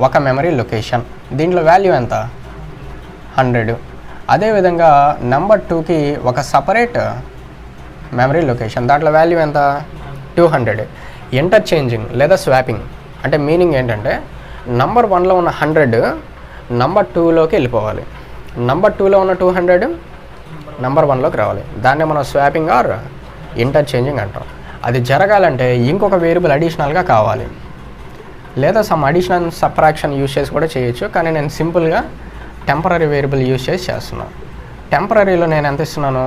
ఒక మెమరీ లొకేషన్, దీంట్లో వాల్యూ ఎంత? 100. అదేవిధంగా నంబర్ 2కి ఒక సపరేట్ మెమరీ లొకేషన్, దాంట్లో వాల్యూ ఎంత? 200. ఇంటర్చేంజింగ్ లేదా స్వాపింగ్ అంటే మీనింగ్ ఏంటంటే నంబర్ 1లో ఉన్న 100 నంబర్ 2లోకి వెళ్ళిపోవాలి, నంబర్ 2లో ఉన్న 200 నంబర్ 1లోకి రావాలి. దాన్నే మనం స్వాపింగ్ ఆర్ ఇంటర్చేంజింగ్ అంటాం. అది జరగాలంటే ఇంకొక వేరియబుల్ అడిషనల్గా కావాలి, లేదా సమ్ అడిషనల్ సబ్ట్రాక్షన్ యూజ్ చేసి కూడా చేయొచ్చు. కానీ నేను సింపుల్గా టెంపరరీ వేరియబుల్ యూజ్ చేసి చేస్తున్నాను. టెంపరరీలో నేను ఎంత ఇస్తున్నాను?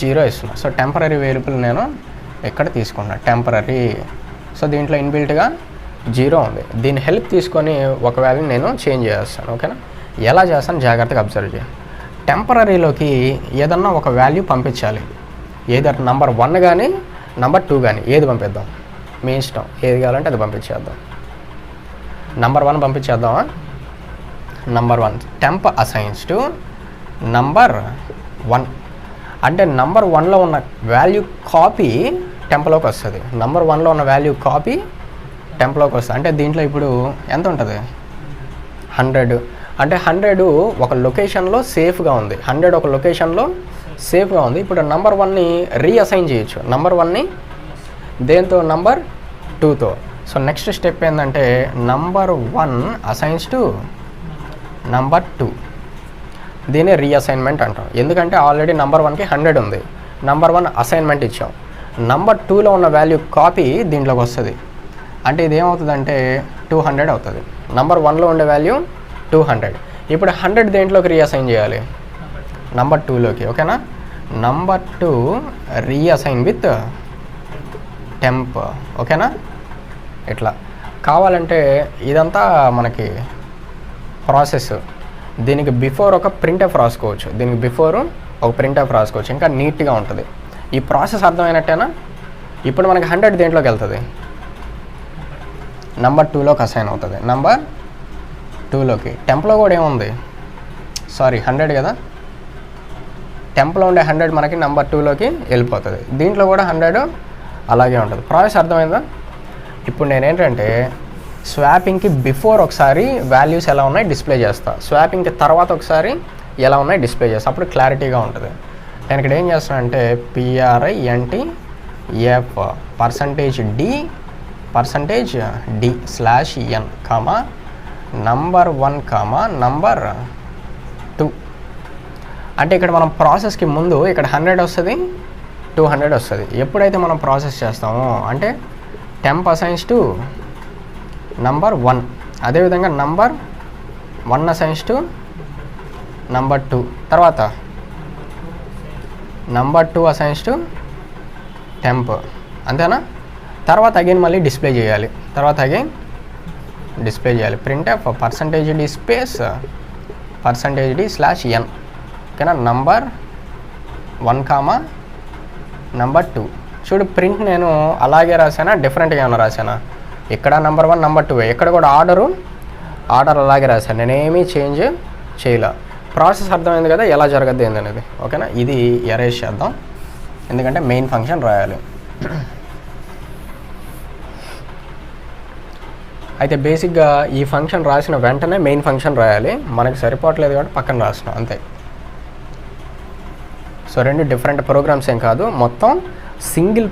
0 ఇస్తున్నాను. సో టెంపరరీ వేరియబుల్ నేను ఎక్కడ తీసుకున్నా టెంపరరీ. సో దీంట్లో ఇన్బిల్ట్గా 0 ఉంది. దీని హెల్ప్ తీసుకొని ఒక వాల్యూని నేను చేంజ్ చేస్తాను. ఓకేనా. ఎలా చేస్తాను జాగ్రత్తగా అబ్జర్వ్ చేయండి. టెంపరరీలోకి ఏదన్నా ఒక వాల్యూ పంపించాలి, ఏదర్ నంబర్ 1 కానీ నంబర్ 2 కానీ ఏది పంపిద్దాం మీ ఇష్టం, ఏది కావాలంటే అది పంపించేద్దాం. నంబర్ 1 పంపించేద్దామా? Number 1 temp assigns to number 1 అంటే నంబర్ 1లో ఉన్న వాల్యూ కాపీ టెంప్లోకి వస్తుంది. నంబర్ 1లో ఉన్న వాల్యూ కాపీ టెంప్లోకి వస్తుంది. అంటే దీంట్లో ఇప్పుడు ఎంత ఉంటుంది? 100. అంటే 100 ఒక లొకేషన్లో సేఫ్గా ఉంది, 100 ఒక లొకేషన్లో సేఫ్గా ఉంది. ఇప్పుడు నంబర్ 1ని రీఅసైన్ చేయొచ్చు, నంబర్ 1ని దేంతో? నంబర్ 2తో. సో నెక్స్ట్ స్టెప్ ఏంటంటే నంబర్ 1 అసైన్స్ టు నంబర్ 2. దీన్ని రీఅసైన్మెంట్ అంటాం. ఎందుకంటే ఆల్రెడీ నంబర్ 1కి 100 ఉంది, నంబర్ 1 అసైన్మెంట్ ఇచ్చాం, నంబర్ 2లో ఉన్న వాల్యూ కాపీ దీంట్లోకి వస్తుంది. అంటే ఇది ఏమవుతుందంటే 200 అవుతుంది. నంబర్ 1లో ఉండే వాల్యూ 200. ఇప్పుడు 100 దేంట్లోకి రీఅసైన్ చేయాలి? నంబర్ 2లోకి. ఓకేనా. Number 2 reassign with temp. ఓకేనా. ఇట్లా కావాలంటే ఇదంతా మనకి ప్రాసెస్. దీనికి బిఫోర్ ఒక ప్రింట్ఎఫ్ రాసుకోవచ్చు, దీనికి బిఫోర్ ఒక ప్రింట్ఎఫ్ రాసుకోవచ్చు, ఇంకా నీట్గా ఉంటుంది. ఈ ప్రాసెస్ అర్థమైనట్టేనా? ఇప్పుడు మనకి 100 దేంట్లోకి వెళ్తుంది? నంబర్ 2లోకి అసైన్ అవుతుంది, నంబర్ 2లోకి. టెంప్లో కూడా ఏముంది? 100 కదా. టెంప్లో ఉండే 100 మనకి నంబర్ 2లోకి వెళ్ళిపోతుంది. దీంట్లో కూడా 100 అలాగే ఉంటుంది. ప్రాసెస్ అర్థమైందా? ఇప్పుడు నేనేంటంటే స్వాపింగ్కి బిఫోర్ ఒకసారి వాల్యూస్ ఎలా ఉన్నాయి డిస్ప్లే చేస్తా, స్వాపింగ్కి తర్వాత ఒకసారి ఎలా ఉన్నాయి డిస్ప్లే చేస్తా, అప్పుడు క్లారిటీగా ఉంటుంది. నేను ఇక్కడ ఏం చేస్తానంటే PRINTF %D percentage D slash n comma number 1 comma number 2. అంటే ఇక్కడ మనం ప్రాసెస్కి ముందు ఇక్కడ 100 వస్తుంది, 200 వస్తుంది. ఎప్పుడైతే మనం ప్రాసెస్ చేస్తామో అంటే temp assigns to నంబర్ 1, అదేవిధంగా నంబర్ 1 assigns to నంబర్ 2, తర్వాత నంబర్ 2 assigns to temp, అంతేనా. తర్వాత అగైన్ మళ్ళీ డిస్ప్లే చేయాలి, printf percentage D space percentage D slash N, ఓకేనా. Number 1 comma number 2. చూడు ప్రింట్ నేను అలాగే రాసానా, డిఫరెంట్గా ఏమైనా రాసానా? ఇక్కడ నంబర్ 1 నంబర్ 2, ఇక్కడ కూడా ఆర్డర్ అలాగే రాశాను, నేనేమీ చేంజ్ చేయలే. ప్రాసెస్ అర్థమైంది కదా ఎలా జరగద్దు ఏందనేది, ఓకేనా. ఇది ఎరేజ్ చేద్దాం ఎందుకంటే మెయిన్ ఫంక్షన్ రాయాలి. అయితే బేసిక్గా ఈ ఫంక్షన్ రాసిన వెంటనే మెయిన్ ఫంక్షన్ రాయాలి, మనకి సరిపోవట్లేదు కాబట్టి పక్కన రాసినాం అంతే. సో 2 డిఫరెంట్ ప్రోగ్రామ్స్ ఏం కాదు, మొత్తం సింగిల్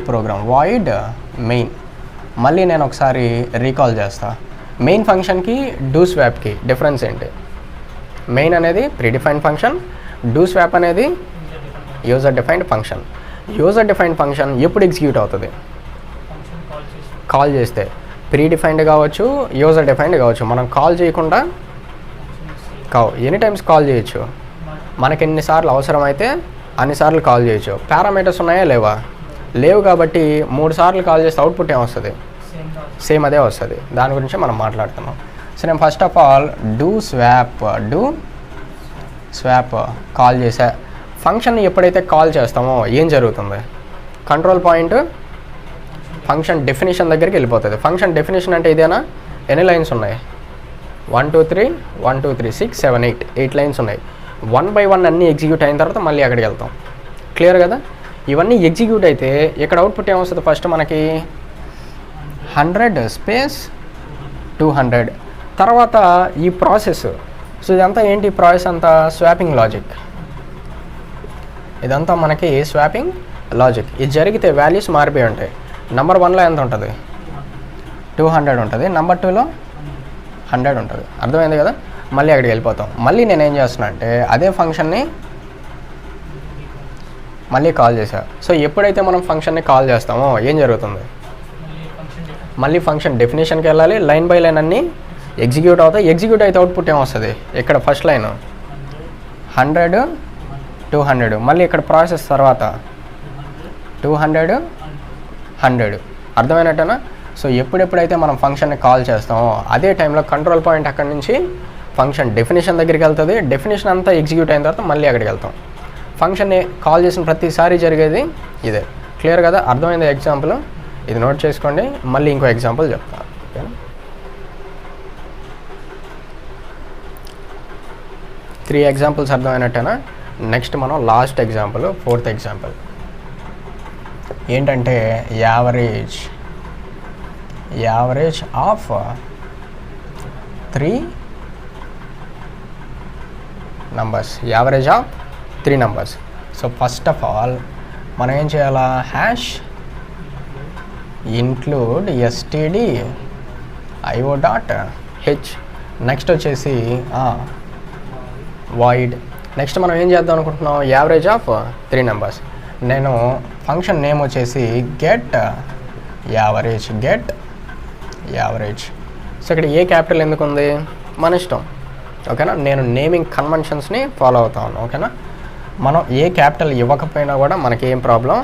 ప్రోగ్రామ్ వాయిడ్ మెయిన్. మళ్ళీ నేను ఒకసారి రీకాల్ చేస్తా. మెయిన్ ఫంక్షన్కి డూ స్వాప్కి డిఫరెన్స్ ఏంటి? మెయిన్ అనేది ప్రీడిఫైన్డ్ ఫంక్షన్, డూ స్వాప్ అనేది user defined function. User defined function ఎప్పుడు ఎగ్జిక్యూట్ అవుతుంది? కాల్ చేస్తే. ప్రీడిఫైన్డ్ కావచ్చు, యూజర్ డిఫైన్డ్ కావచ్చు. మనం కాల్ చేయకుండా ఎనీ టైమ్స్ కాల్ చేయొచ్చు, మనకి ఎన్నిసార్లు అవసరమైతే అన్నిసార్లు కాల్ చేయొచ్చు. పారామీటర్స్ ఉన్నాయా లేవా? లేవు కాబట్టి 3 సార్లు కాల్ చేస్తే అవుట్పుట్ ఏమొస్తుంది? సేమ్ అదే వస్తుంది. దాని గురించి మనం మాట్లాడుతున్నాం. సో నేను first of all do swap call చేసా. ఫంక్షన్ ఎప్పుడైతే కాల్ చేస్తామో ఏం జరుగుతుంది? కంట్రోల్ పాయింట్ ఫంక్షన్ డెఫినేషన్ దగ్గరికి వెళ్ళిపోతుంది. ఫంక్షన్ డెఫినేషన్ అంటే ఇదేనా? ఎన్ని లైన్స్ ఉన్నాయి? 1 2 3 1 2 3 6 7 8 లైన్స్ ఉన్నాయి. 1 by 1 అన్నీ ఎగ్జిక్యూట్ అయిన తర్వాత మళ్ళీ అక్కడికి వెళ్తాం. క్లియర్ కదా? ఇవన్నీ ఎగ్జిక్యూట్ అయితే ఇక్కడ అవుట్పుట్ ఏమొస్తుంది? ఫస్ట్ మనకి 100 స్పేస్ 200. తర్వాత ఈ ప్రాసెస్, సో ఇదంతా ఏంటి? ప్రాసెస్ అంతా స్వాపింగ్ లాజిక్. ఇదంతా మనకి స్వాపింగ్ లాజిక్. ఇది జరిగితే వాల్యూస్ మారిపోయి ఉంటాయి. నంబర్ 1లో ఎంత ఉంటుంది? 200 ఉంటుంది. నంబర్ 2లో 100 ఉంటుంది. అర్థమైంది కదా? మళ్ళీ అక్కడికి వెళ్ళిపోతాం. మళ్ళీ నేను ఏం చేస్తున్నా అంటే అదే ఫంక్షన్ని మళ్ళీ కాల్ చేసా. సో ఎప్పుడైతే మనం ఫంక్షన్ని కాల్ చేస్తామో ఏం జరుగుతుంది? మళ్ళీ ఫంక్షన్ డెఫినేషన్కి వెళ్ళాలి, లైన్ బై లైన్ అన్నీ ఎగ్జిక్యూట్ అవుతాయి. ఎగ్జిక్యూట్ అయితే అవుట్పుట్ ఏమొస్తుంది? ఇక్కడ ఫస్ట్ లైన్ 100 200, మళ్ళీ ఇక్కడ ప్రాసెస్ తర్వాత 200 100. అర్థమైనట్టేనా? సో ఎప్పుడెప్పుడైతే మనం ఫంక్షన్ని కాల్ చేస్తామో అదే టైంలో కంట్రోల్ పాయింట్ అక్కడి నుంచి ఫంక్షన్ డెఫినేషన్ దగ్గరికి వెళ్తుంది. డెఫినేషన్ అంతా ఎగ్జిక్యూట్ అయిన తర్వాత మళ్ళీ అక్కడికి వెళ్తాం. ఫంక్షన్ని కాల్ చేసిన ప్రతిసారి జరిగేది ఇదే. క్లియర్ కదా? అర్థమైంది ఎగ్జాంపుల్? ఇది నోట్ చేసుకోండి. మళ్ళీ ఇంకో ఎగ్జాంపుల్ చెప్తాను. ఓకేనా? 3 ఎగ్జాంపుల్స్ అర్థమైనట్టేనా? నెక్స్ట్ మనం లాస్ట్ ఎగ్జాంపుల్, 4th ఎగ్జాంపుల్ ఏంటంటే average of 3 numbers. Average of 3 numbers. So first of all మనం ఏం చేయాలా? Hash include stdio.h. నెక్స్ట్ వచ్చేసి వాయిడ్. నెక్స్ట్ మనం ఏం చేద్దాం అనుకుంటున్నాం? Average of 3 numbers. నేను ఫంక్షన్ నేమ్ వచ్చేసి గెట్ యావరేజ్. సో ఇక్కడ ఏ క్యాపిటల్ ఎందుకు ఉంది? మన ఇష్టం, ఓకేనా. నేను నేమింగ్ కన్వెన్షన్స్ని ఫాలో అవుతాను, ఓకేనా. మనం ఏ క్యాపిటల్ ఇవ్వకపోయినా కూడా మనకి ఏం ప్రాబ్లం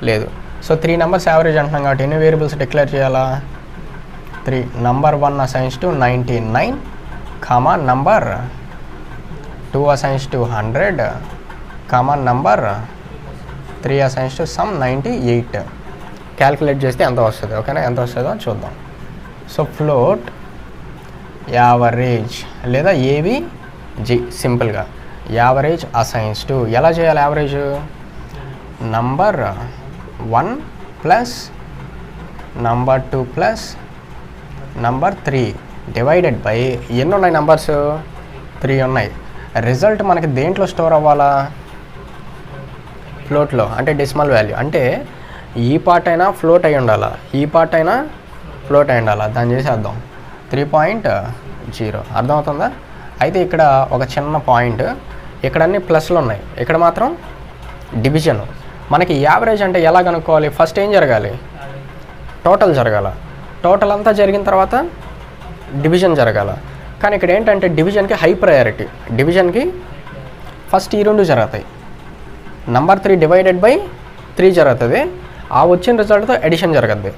లేదు. సో 3 numbers యావరేజ్ అంటున్నాం కాబట్టి ఎన్ని వేరియబుల్స్ డిక్లేర్ చేయాలా? 3. Number 1 assigns to 99, comma number 2 assigns to 100, comma number 3 assigns to some 98. Calculate చేస్తే ఎంత వస్తుంది? ఓకేనా, ఎంత వస్తుందో చూద్దాం. సో ఫ్లోట్ యావరేజ్ లేదా ఏవిజి, సింపుల్గా యావరేజ్ అసైన్స్ టు. ఎలా చేయాలి average? Number 1 plus number 2 plus number 3 divided by ఎన్ని ఉన్నాయి నంబర్స్? 3 ఉన్నాయి. రిజల్ట్ మనకి దేంట్లో స్టోర్ అవ్వాలా? ఫ్లోట్లో, అంటే డెసిమల్ వాల్యూ. అంటే ఈ పార్ట్ అయినా ఫ్లోట్ అయి ఉండాలా, ఈ పార్ట్ అయినా ఫ్లోట్ అయి ఉండాలా. దాన్ని చేసేద్దాం 3.0. అర్థమవుతుందా? అయితే ఇక్కడ ఒక చిన్న పాయింట్, ఇక్కడ అన్ని ప్లస్లు ఉన్నాయి, ఇక్కడ మాత్రం డివిజన్. మనకి యావరేజ్ అంటే ఎలా కనుక్కోవాలి? ఫస్ట్ ఏం జరగాలి? టోటల్ జరగాల. టోటల్ అంతా జరిగిన తర్వాత డివిజన్ జరగాల. కానీ ఇక్కడ ఏంటంటే డివిజన్కి హై ప్రయారిటీ. డివిజన్కి ఫస్ట్ ఈ రెండు జరుగుతాయి. నంబర్ 3 డివైడెడ్ బై 3 జరుగుతుంది. ఆ వచ్చిన రిజల్ట్తో ఎడిషన్ జరగద్ది.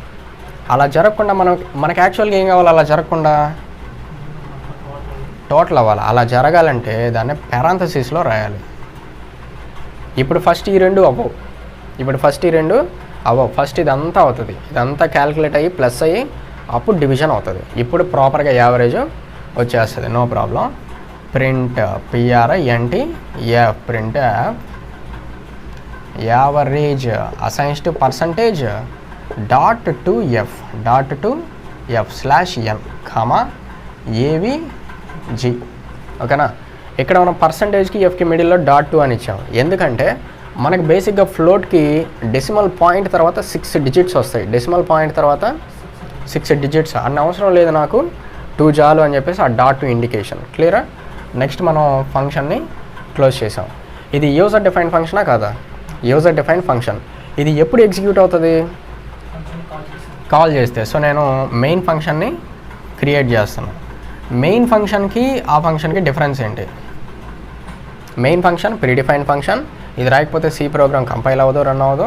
అలా జరగకుండా మనకి యాక్చువల్గా ఏం కావాలి? అలా జరగకుండా టోటల్ అవ్వాలి. అలా జరగాలంటే దాన్ని పారాంథసిస్లో రాయాలి. ఇప్పుడు ఫస్ట్ ఈ రెండు అవ్వవు, ఫస్ట్ ఇదంతా అవుతుంది. ఇదంతా క్యాలిక్యులేట్ అయ్యి ప్లస్ అయ్యి అప్పుడు డివిజన్ అవుతుంది. ఇప్పుడు ప్రాపర్గా యావరేజ్ వచ్చేస్తుంది, no problem. Print PRINT print average assigns to percentage dot two f slash n comma AVG. ఓకేనా? ఇక్కడ మనం పర్సంటేజ్కి ఎఫ్కి మిడిల్లో .2 అని ఇచ్చాం. ఎందుకంటే మనకి బేసిక్గా ఫ్లోట్కి డెసిమల్ పాయింట్ తర్వాత 6 డిజిట్స్ వస్తాయి. డెసిమల్ పాయింట్ తర్వాత 6 డిజిట్స్ అన్న అవసరం లేదు, నాకు 2 చాలు అని చెప్పేసి ఆ .2 ఇండికేషన్. క్లియరా? నెక్స్ట్ మనం ఫంక్షన్ని క్లోజ్ చేసాం. ఇది యూజర్ డిఫైన్డ్ ఫంక్షనా కాదా? User defined function. ఇది ఎప్పుడు ఎగ్జిక్యూట్ అవుతుంది? కాల్ చేస్తే. సో నేను మెయిన్ ఫంక్షన్ని క్రియేట్ చేస్తాను. మెయిన్ ఫంక్షన్కి ఆ ఫంక్షన్కి డిఫరెన్స్ ఏంటి? Main function predefined function. ఇది రాకపోతే C ప్రోగ్రామ్ కంపైల్ అవ్వదు, రన్ అవ్వదు.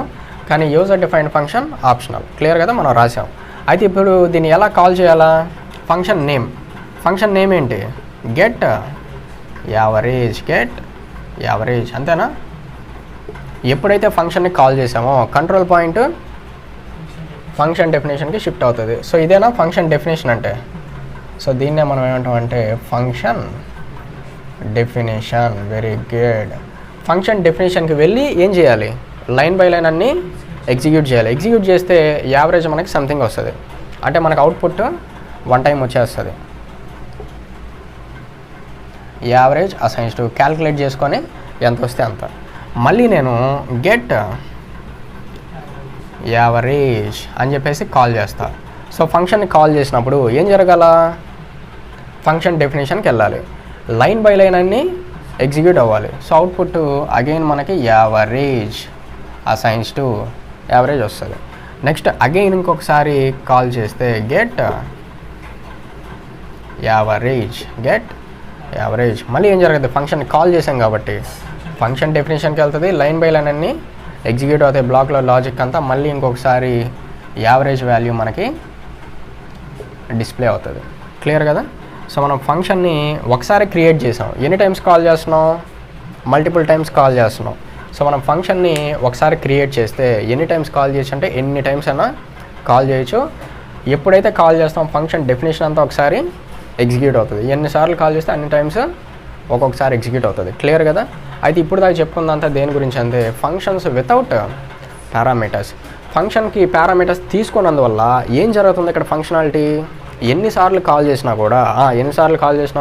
కానీ user defined function optional. Clear కదా? మనం రాసాం. అయితే ఇప్పుడు దీన్ని ఎలా కాల్ చేయాలా? ఫంక్షన్ నేమ్ ఏంటి? Get average. అంతేనా? ఎప్పుడైతే ఫంక్షన్ని కాల్ చేసామో కంట్రోల్ పాయింట్ ఫంక్షన్ డెఫినేషన్కి షిఫ్ట్ అవుతుంది. సో ఇదేనా ఫంక్షన్ డెఫినేషన్ అంటే? సో దీన్నే మనం ఏమంటామంటే function definition. Very good. Function డెఫినేషన్కి వెళ్ళి ఏం చేయాలి? లైన్ బై లైన్ అన్నీ ఎగ్జిక్యూట్ చేయాలి. ఎగ్జిక్యూట్ చేస్తే యావరేజ్ మనకి సంథింగ్ వస్తుంది. అంటే మనకు అవుట్పుట్ 1 టైం వచ్చేస్తుంది. యావరేజ్ అసైన్స్ టు క్యాల్కులేట్ చేసుకొని ఎంత వస్తే అంత. మళ్ళీ నేను గెట్ యావరేజ్ అని చెప్పేసి కాల్ చేస్తా. సో ఫంక్షన్ని కాల్ చేసినప్పుడు ఏం జరగాల? ఫంక్షన్ డెఫినేషన్కి వెళ్ళాలి. లైన్ బై లైన్ అన్నీ ఎగ్జిక్యూట్ అవ్వాలి. సో అవుట్పుట్ అగైన్ మనకి యావరేజ్ అసైన్స్ టు యావరేజ్ వస్తుంది. నెక్స్ట్ అగైన్ ఇంకొకసారి కాల్ చేస్తే గెట్ యావరేజ్. మళ్ళీ ఏం జరుగుతుంది? ఫంక్షన్ కాల్ చేసాం కాబట్టి ఫంక్షన్ డెఫినేషన్కి వెళ్తుంది. లైన్ బై లైన్ అన్నీ ఎగ్జిక్యూట్ అవుతాయి. బ్లాక్లో లాజిక్ అంతా. మళ్ళీ ఇంకొకసారి యావరేజ్ వాల్యూ మనకి డిస్ప్లే అవుతుంది. క్లియర్ కదా? సో మనం ఫంక్షన్ని ఒకసారి క్రియేట్ చేసాం. ఎన్ని టైమ్స్ కాల్ చేస్తున్నాం? మల్టిపుల్ టైమ్స్ కాల్ చేస్తున్నాం. సో మనం ఫంక్షన్ని ఒకసారి క్రియేట్ చేస్తే ఎన్ని టైమ్స్ కాల్ చేయొచ్చు అంటే ఎన్ని టైమ్స్ అయినా కాల్ చేయొచ్చు. ఎప్పుడైతే కాల్ చేస్తాం ఫంక్షన్ డెఫినేషన్ అంతా ఒకసారి ఎగ్జిక్యూట్ అవుతుంది. ఎన్నిసార్లు కాల్ చేస్తే అన్ని టైమ్స్ ఒక్కొక్కసారి ఎగ్జిక్యూట్ అవుతుంది. క్లియర్ కదా? అయితే ఇప్పుడు దాకా చెప్పుకుందంతా దేని గురించి అంటే ఫంక్షన్స్ వితౌట్ పారామీటర్స్. ఫంక్షన్కి పారామీటర్స్ తీసుకున్నందువల్ల ఏం జరుగుతుంది ఇక్కడ? ఫంక్షనాలిటీ ఎన్నిసార్లు కాల్ చేసినా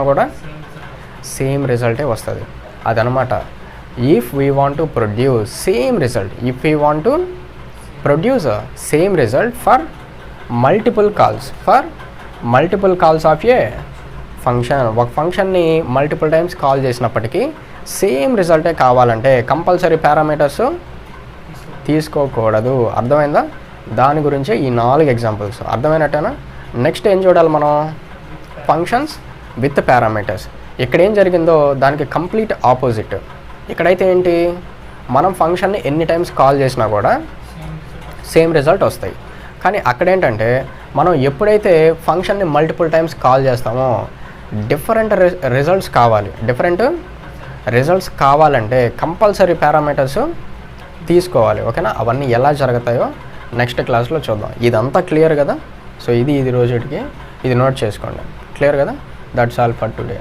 కూడా సేమ్ రిజల్టే వస్తుంది. అదనమాట. If we want to produce same result for multiple calls of a function. ఒక ఫంక్షన్ని మల్టిపుల్ టైమ్స్ కాల్ చేసినప్పటికీ సేమ్ రిజల్టే కావాలంటే కంపల్సరీ పారామీటర్స్ తీసుకోకూడదు. అర్థమైందా? దాని గురించే ఈ 4 ఎగ్జాంపుల్స్. అర్థమైనట్టేనా? నెక్స్ట్ ఏం చూడాలి మనం? Functions with parameters. ఇక్కడ ఏం జరిగిందో దానికి కంప్లీట్ ఆపోజిట్. ఇక్కడైతే ఏంటి? మనం ఫంక్షన్ని ఎన్ని టైమ్స్ కాల్ చేసినా కూడా సేమ్ రిజల్ట్ వస్తాయి. కానీ అక్కడేంటంటే మనం ఎప్పుడైతే ఫంక్షన్ని మల్టిపుల్ టైమ్స్ కాల్ చేస్తామో డిఫరెంట్ రిజల్ట్స్ కావాలంటే కంపల్సరీ పారామీటర్స్ తీసుకోవాలి. ఓకేనా? అవన్నీ ఎలా జరుగుతాయో నెక్స్ట్ క్లాస్లో చూద్దాం. ఇదంతా క్లియర్ కదా? సో ఇది రోజుటికి ఇది నోట్ చేసుకోండి. క్లియర్ కదా? That's all for today.